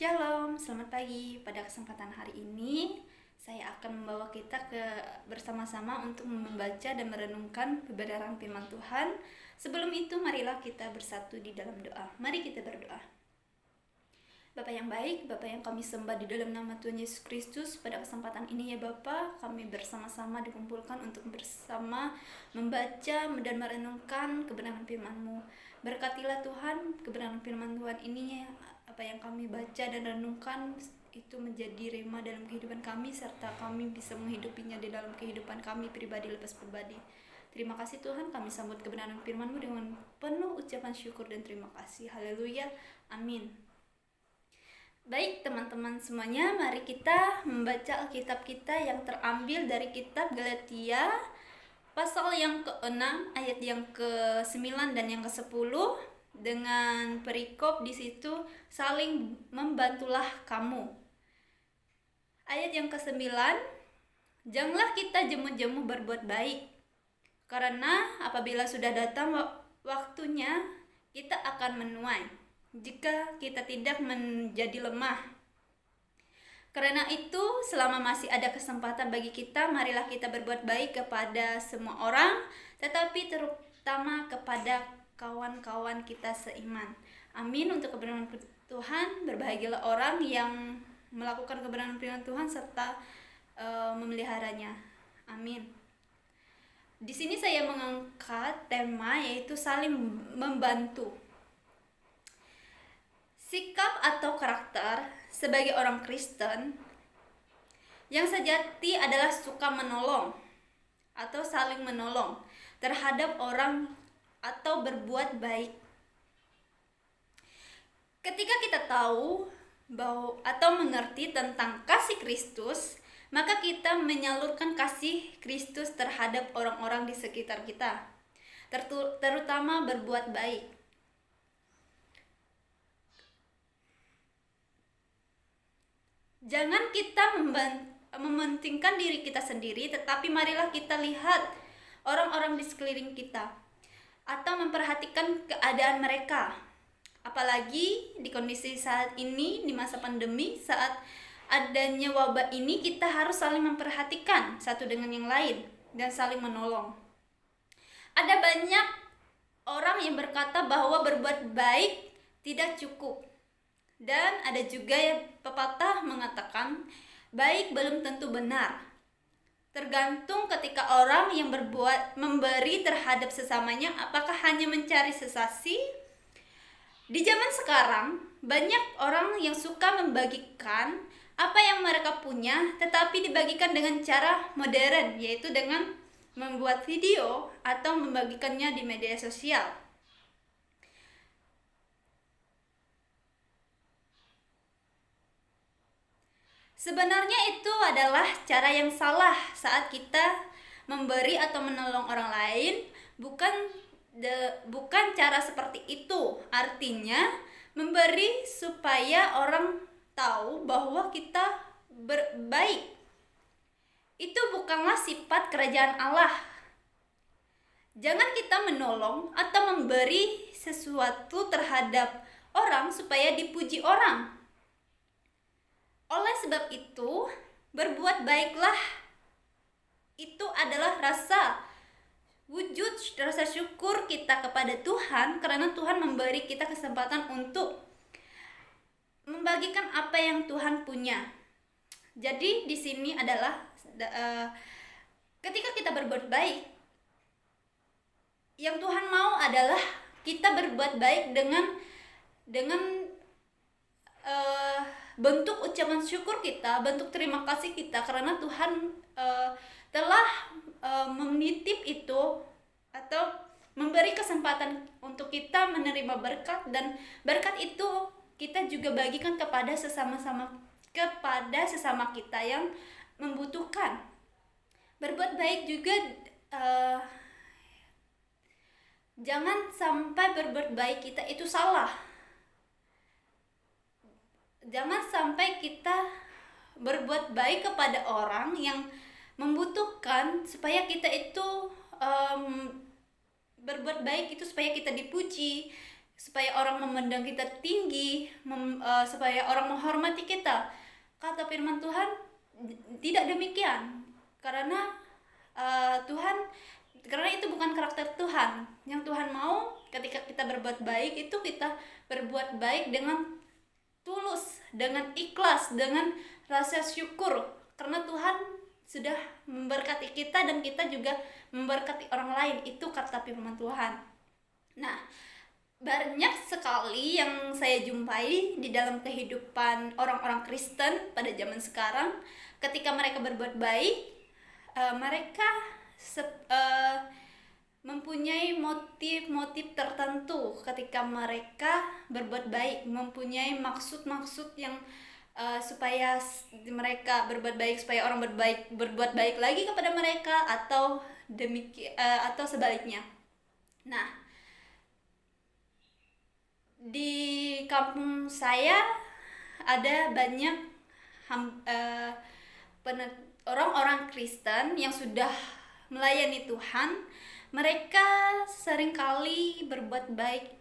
Shalom, selamat pagi. Pada kesempatan hari ini, saya akan membawa kita bersama-sama untuk membaca dan merenungkan kebenaran firman Tuhan. Sebelum itu, marilah kita bersatu di dalam doa. Mari kita berdoa. Bapa yang baik, Bapa yang kami sembah di dalam nama Tuhan Yesus Kristus, pada kesempatan ini ya Bapa, kami bersama-sama dikumpulkan untuk bersama membaca dan merenungkan kebenaran firman-Mu. Berkatilah Tuhan kebenaran firman Tuhan ini, apa yang kami baca dan renungkan itu menjadi rema dalam kehidupan kami, serta kami bisa menghidupinya di dalam kehidupan kami pribadi lepas pribadi. Terima kasih Tuhan, kami sambut kebenaran firman-Mu dengan penuh ucapan syukur dan terima kasih. Haleluya, amin. Baik teman-teman semuanya, mari kita membaca Alkitab kita yang terambil dari kitab Galatia pasal yang ke-6 ayat yang ke-9 dan yang ke-10 dengan perikop di situ saling membantulah kamu. Ayat yang ke-9, janganlah kita jemu-jemu berbuat baik, karena apabila sudah datang waktunya kita akan menuai jika kita tidak menjadi lemah. Karena itu, selama masih ada kesempatan bagi kita, marilah kita berbuat baik kepada semua orang, tetapi terutama kepada kawan-kawan kita seiman. Amin. Untuk kebenaran Tuhan, berbahagialah orang yang melakukan kebenaran firman Tuhan serta memeliharanya. Amin. Di sini saya mengangkat tema yaitu saling membantu. Sikap atau karakter sebagai orang Kristen yang sejati adalah suka menolong atau saling menolong terhadap orang atau berbuat baik. Ketika kita tahu bahwa atau mengerti tentang kasih Kristus, maka kita menyalurkan kasih Kristus terhadap orang-orang di sekitar kita, terutama berbuat baik. Jangan kita mementingkan diri kita sendiri, tetapi marilah kita lihat orang-orang di sekeliling kita atau memperhatikan keadaan mereka. Apalagi di kondisi saat ini, di masa pandemi, saat adanya wabah ini, kita harus saling memperhatikan satu dengan yang lain dan saling menolong. Ada banyak orang yang berkata bahwa berbuat baik tidak cukup. Dan ada juga yang pepatah mengatakan baik belum tentu benar. Tergantung ketika orang yang memberi terhadap sesamanya, apakah hanya mencari sensasi. Di zaman sekarang banyak orang yang suka membagikan apa yang mereka punya, tetapi dibagikan dengan cara modern, yaitu dengan membuat video atau membagikannya di media sosial. Sebenarnya itu adalah cara yang salah saat kita memberi atau menolong orang lain, bukan cara seperti itu. Artinya memberi supaya orang tahu bahwa kita berbaik. Itu bukanlah sifat kerajaan Allah. Jangan kita menolong atau memberi sesuatu terhadap orang supaya dipuji orang. Oleh sebab itu, berbuat baiklah. Itu adalah wujud rasa syukur kita kepada Tuhan, karena Tuhan memberi kita kesempatan untuk membagikan apa yang Tuhan punya. Jadi di sini adalah ketika kita berbuat baik, yang Tuhan mau adalah kita berbuat baik dengan bentuk ucapan syukur kita, bentuk terima kasih kita, karena Tuhan telah menitip itu atau memberi kesempatan untuk kita menerima berkat, dan berkat itu kita juga bagikan kepada sesama kita yang membutuhkan. Berbuat baik juga jangan sampai berbuat baik kita itu salah. Jangan sampai kita berbuat baik kepada orang yang membutuhkan, supaya kita itu berbuat baik itu supaya kita dipuji, supaya orang memandang kita tinggi, supaya orang menghormati kita. Kata firman Tuhan tidak demikian, karena karena itu bukan karakter Tuhan. Yang Tuhan mau ketika kita berbuat baik itu kita berbuat baik dengan tulus, dengan ikhlas, dengan rasa syukur, karena Tuhan sudah memberkati kita dan kita juga memberkati orang lain. Itu kata firman Tuhan. Nah, banyak sekali yang saya jumpai di dalam kehidupan orang-orang Kristen pada zaman sekarang. Ketika mereka berbuat baik, mereka mempunyai motif-motif tertentu. Ketika mereka berbuat baik, mempunyai maksud-maksud yang supaya mereka berbuat baik, supaya orang berbuat baik lagi kepada mereka, atau atau sebaliknya. Nah, di kampung saya ada banyak orang-orang Kristen yang sudah melayani Tuhan. Mereka seringkali berbuat baik,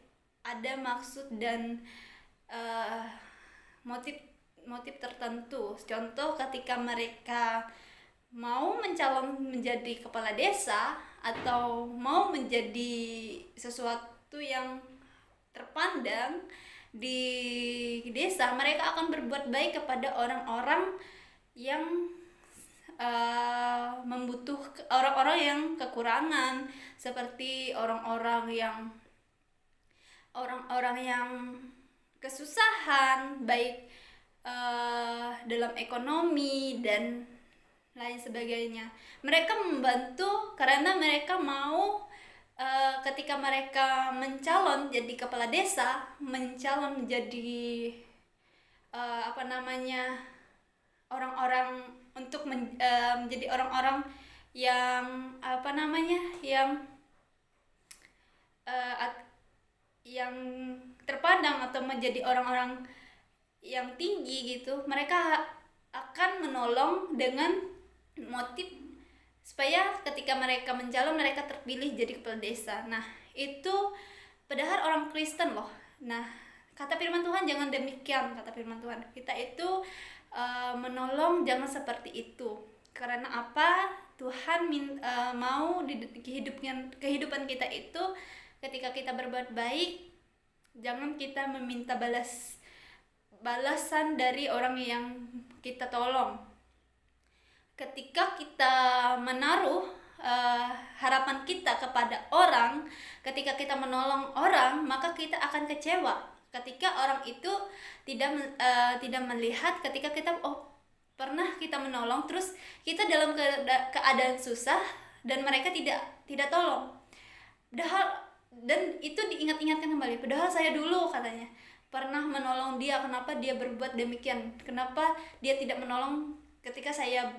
ada maksud dan motif tertentu. Contoh, ketika mereka mau mencalon menjadi kepala desa atau mau menjadi sesuatu yang terpandang di desa, mereka akan berbuat baik kepada orang-orang yang orang-orang yang kekurangan, seperti orang-orang yang kesusahan, baik dalam ekonomi dan lain sebagainya. Mereka membantu karena mereka mau ketika mereka mencalon jadi kepala desa, mencalon menjadi orang-orang untuk menjadi orang-orang yang yang terpandang atau menjadi orang-orang yang tinggi gitu. Mereka akan menolong dengan motif supaya ketika mereka mencalon, mereka terpilih jadi kepala desa. Nah, itu padahal orang Kristen loh. Nah, kata firman Tuhan jangan demikian. Kata firman Tuhan, kita itu menolong jangan seperti itu. Karena apa? Tuhan mau di kehidupan kita itu, ketika kita berbuat baik, jangan kita meminta balasan dari orang yang kita tolong. Ketika kita menaruh harapan kita kepada orang, ketika kita menolong orang, maka kita akan kecewa ketika orang itu tidak melihat ketika kita pernah kita menolong, terus kita dalam keadaan susah dan mereka tidak tolong. Dan itu diingat-ingatkan kembali, padahal saya dulu katanya pernah menolong dia, kenapa dia berbuat demikian, kenapa dia tidak menolong ketika saya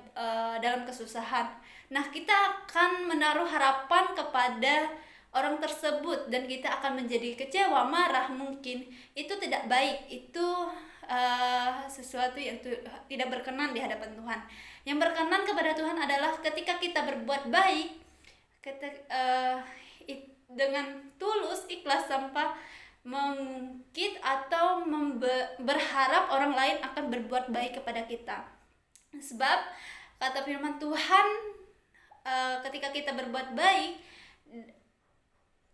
dalam kesusahan. Nah, kita akan menaruh harapan kepada orang tersebut dan kita akan menjadi kecewa, marah mungkin. Itu tidak baik, itu sesuatu yang tidak berkenan di hadapan Tuhan. Yang berkenan kepada Tuhan adalah ketika kita berbuat baik dengan tulus, ikhlas, tanpa mengungkit atau berharap orang lain akan berbuat baik kepada kita. Sebab kata firman Tuhan, ketika kita berbuat baik,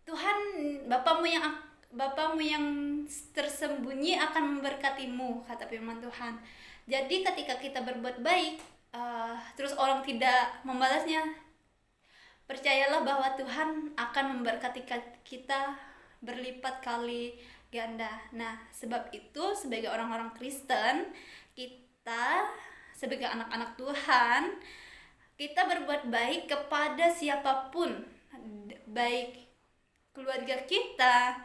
Tuhan Bapamu yang tersembunyi akan memberkatimu, kata firman Tuhan. Jadi ketika kita berbuat baik, terus orang tidak membalasnya, percayalah bahwa Tuhan akan memberkati kita berlipat kali ganda. Nah, sebab itu sebagai orang-orang Kristen, kita sebagai anak-anak Tuhan, kita berbuat baik kepada siapapun, baik keluarga kita,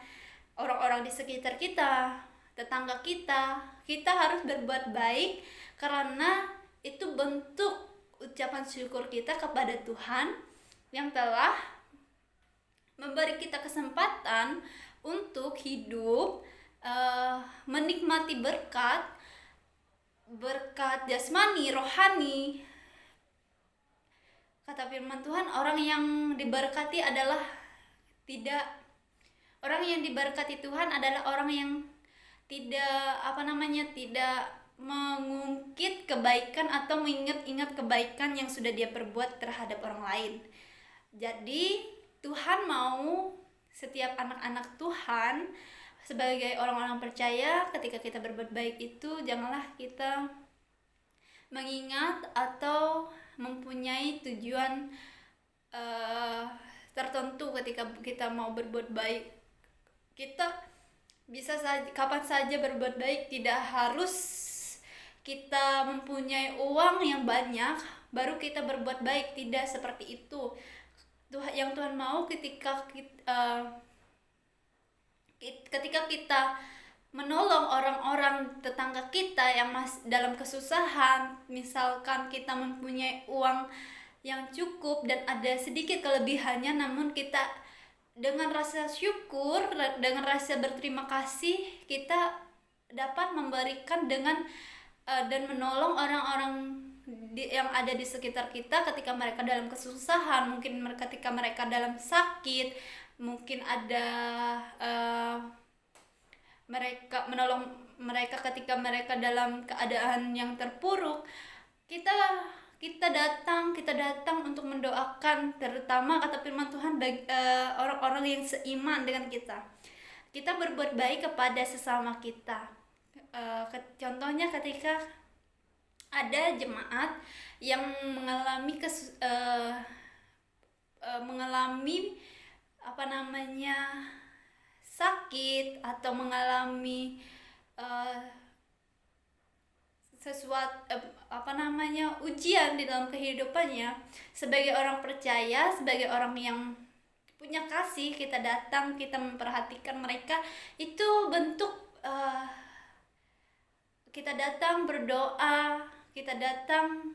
orang-orang di sekitar kita, tetangga kita. Kita harus berbuat baik karena itu bentuk ucapan syukur kita kepada Tuhan yang telah memberi kita kesempatan untuk hidup, menikmati berkat jasmani, rohani. Kata firman Tuhan, orang yang diberkati adalah Orang yang diberkati Tuhan adalah orang yang tidak mengungkit kebaikan atau mengingat-ingat kebaikan yang sudah dia perbuat terhadap orang lain. Jadi Tuhan mau setiap anak-anak Tuhan sebagai orang-orang percaya, ketika kita berbuat baik itu janganlah kita mengingat atau mempunyai tujuan tertentu ketika kita mau berbuat baik. Kita bisa saja, kapan saja berbuat baik, tidak harus kita mempunyai uang yang banyak baru kita berbuat baik, tidak seperti itu. Yang Tuhan mau ketika kita menolong orang-orang tetangga kita yang dalam kesusahan, misalkan kita mempunyai uang yang cukup dan ada sedikit kelebihannya, namun kita dengan rasa syukur, dengan rasa berterima kasih, kita dapat memberikan dan menolong orang-orang yang ada di sekitar kita ketika mereka dalam kesusahan, mungkin ketika mereka dalam sakit, mungkin ada mereka menolong mereka ketika mereka dalam keadaan yang terpuruk. Kita datang untuk mendoakan, terutama kata firman Tuhan bagi orang-orang yang seiman dengan kita. Kita berbuat baik kepada sesama kita. Contohnya ketika ada jemaat yang mengalami sakit atau mengalami ujian di dalam kehidupannya. Sebagai orang percaya, sebagai orang yang punya kasih, kita datang, kita memperhatikan mereka. Itu bentuk kita datang berdoa, kita datang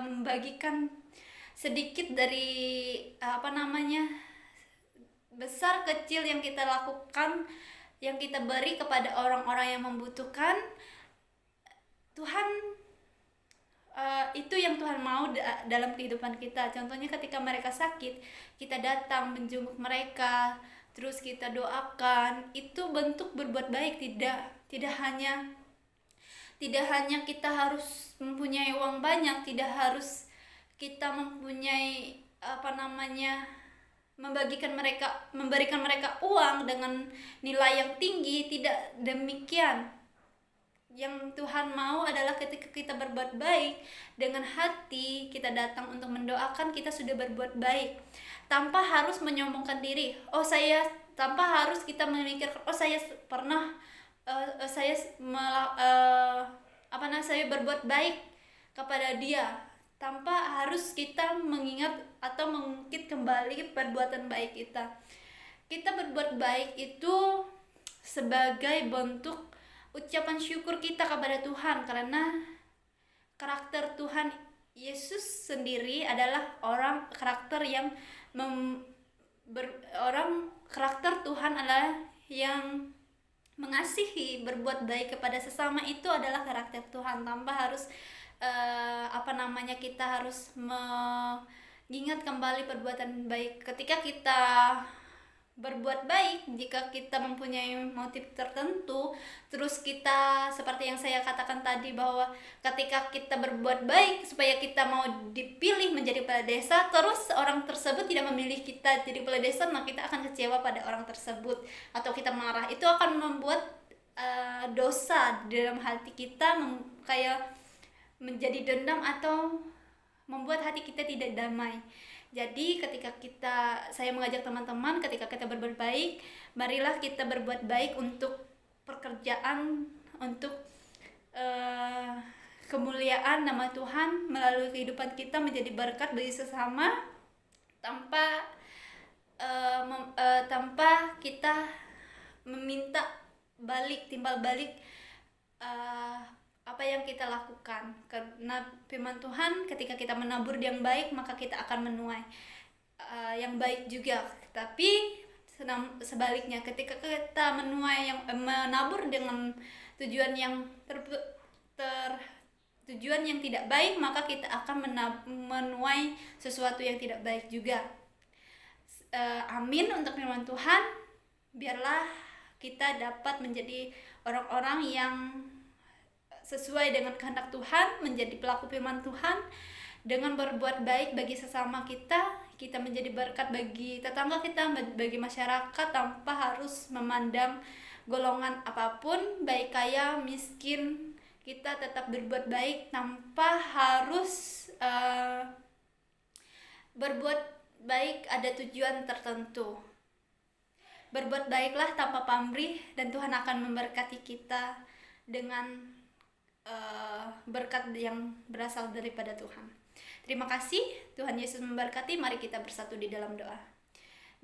membagikan sedikit dari besar kecil yang kita lakukan, yang kita beri kepada orang-orang yang membutuhkan. Tuhan itu yang Tuhan mau dalam kehidupan kita. Contohnya ketika mereka sakit, kita datang menjenguk mereka, terus kita doakan. Itu bentuk berbuat baik. Tidak hanya kita harus mempunyai uang banyak, tidak harus kita mempunyai memberikan mereka uang dengan nilai yang tinggi. Tidak demikian. Yang Tuhan mau adalah ketika kita berbuat baik dengan hati, kita datang untuk mendoakan, kita sudah berbuat baik tanpa harus menyombongkan diri. Tanpa harus kita memikirkan saya berbuat baik kepada dia, tanpa harus kita mengingat atau mengungkit kembali perbuatan baik kita. Kita berbuat baik itu sebagai bentuk ucapan syukur kita kepada Tuhan, karena karakter Tuhan Yesus sendiri adalah karakter Tuhan adalah yang mengasihi, berbuat baik kepada sesama. Itu adalah karakter Tuhan, tanpa harus kita harus mengingat kembali perbuatan baik. Ketika kita berbuat baik, jika kita mempunyai motif tertentu, terus kita seperti yang saya katakan tadi, bahwa ketika kita berbuat baik supaya kita mau dipilih menjadi kepala desa, terus orang tersebut tidak memilih kita jadi kepala desa, maka kita akan kecewa pada orang tersebut atau kita marah. Itu akan membuat dosa dalam hati kita, kayak menjadi dendam atau membuat hati kita tidak damai. Jadi ketika saya mengajak teman-teman, ketika kita berbuat baik, marilah kita berbuat baik untuk pekerjaan, untuk kemuliaan nama Tuhan melalui kehidupan kita, menjadi berkat bagi sesama, tanpa kita meminta timbal balik apa yang kita lakukan. Karena firman Tuhan, ketika kita menabur yang baik, maka kita akan menuai yang baik juga. Tapi sebaliknya, ketika kita menabur dengan tujuan yang tujuan yang tidak baik, maka kita akan menuai sesuatu yang tidak baik juga. Amin untuk firman Tuhan. Biarlah kita dapat menjadi orang-orang yang sesuai dengan kehendak Tuhan, menjadi pelaku firman Tuhan dengan berbuat baik bagi sesama kita. Kita menjadi berkat bagi tetangga kita, bagi masyarakat, tanpa harus memandang golongan apapun, baik kaya, miskin. Kita tetap berbuat baik tanpa harus berbuat baik ada tujuan tertentu. Berbuat baiklah tanpa pamrih, dan Tuhan akan memberkati kita dengan berkat yang berasal daripada Tuhan. Terima kasih, Tuhan Yesus memberkati. Mari kita bersatu di dalam doa.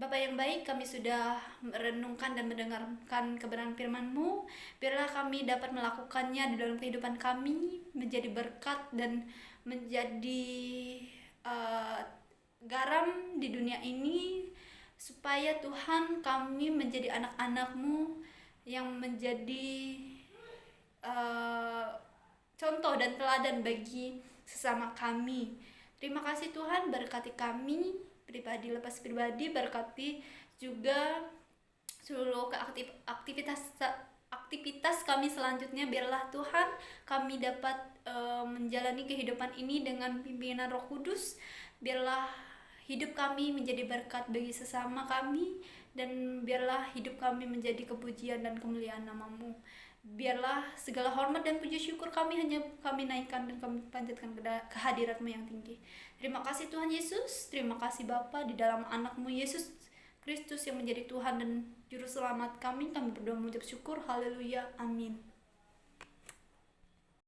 Bapa yang baik, kami sudah merenungkan dan mendengarkan kebenaran firman-Mu. Biarlah kami dapat melakukannya di dalam kehidupan kami, menjadi berkat dan menjadi garam di dunia ini, supaya Tuhan kami menjadi anak-anak-Mu yang menjadi contoh dan teladan bagi sesama kami. Terima kasih Tuhan, berkati kami pribadi lepas pribadi, berkati juga seluruh aktivitas kami selanjutnya. Biarlah Tuhan kami dapat menjalani kehidupan ini dengan pimpinan Roh Kudus. Biarlah hidup kami menjadi berkat bagi sesama kami, dan biarlah hidup kami menjadi kepujian dan kemuliaan nama-Mu. Biarlah segala hormat dan puji syukur kami hanya kami naikkan dan kami panjatkan ke hadirat-Mu yang tinggi. Terima kasih Tuhan Yesus, terima kasih Bapa, di dalam anak-Mu Yesus Kristus yang menjadi Tuhan dan Juru Selamat kami berdoa mengucap syukur. Haleluya, amin.